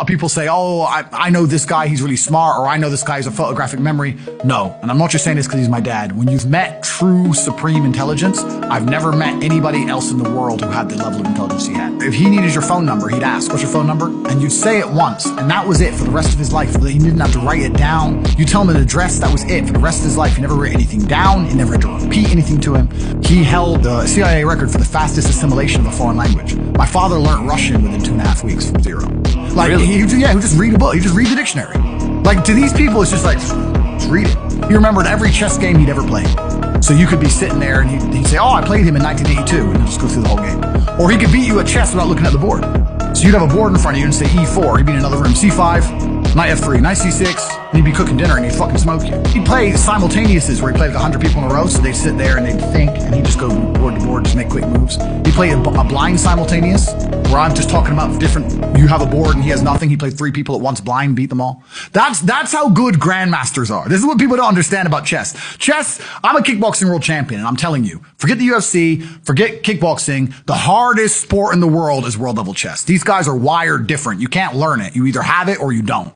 People say, oh, I know this guy, he's really smart, or I know this guy has a photographic memory. No, and I'm not just saying this because he's my dad. When you've met true supreme intelligence, I've never met anybody else in the world who had the level of intelligence he had. If he needed your phone number, he'd ask, what's your phone number? And you'd say it once, and that was it for the rest of his life. He didn't have to write it down. You tell him an address, that was it for the rest of his life. He never wrote anything down, he never had to repeat anything to him. He held the CIA record for the fastest assimilation of a foreign language. My father learned Russian within 2.5 weeks from zero. Like, really? he would just read a book. He'd just read the dictionary. Like, to these people, it's just like, just read it. He remembered every chess game he'd ever played. So you could be sitting there and he'd say, oh, I played him in 1982, and he'd just go through the whole game. Or he could beat you at chess without looking at the board. So you'd have a board in front of you and say E4. He'd be in another room, C5, knight F3, knight C6, and he'd be cooking dinner and he'd fucking smoke you. He'd play simultaneouses where he'd play like 100 people in a row, so they'd sit there and they'd think, and he'd just go board to board, just make quick moves. He'd play a blind simultaneous, where I'm just talking about different, you have a board and he has nothing, he played 3 people at once blind, beat them all. That's how good grandmasters are. This is what people don't understand about chess. Chess, I'm a kickboxing world champion, and I'm telling you, forget the UFC, forget kickboxing, the hardest sport in the world is world level chess. These guys are wired different. You can't learn it. You either have it or you don't.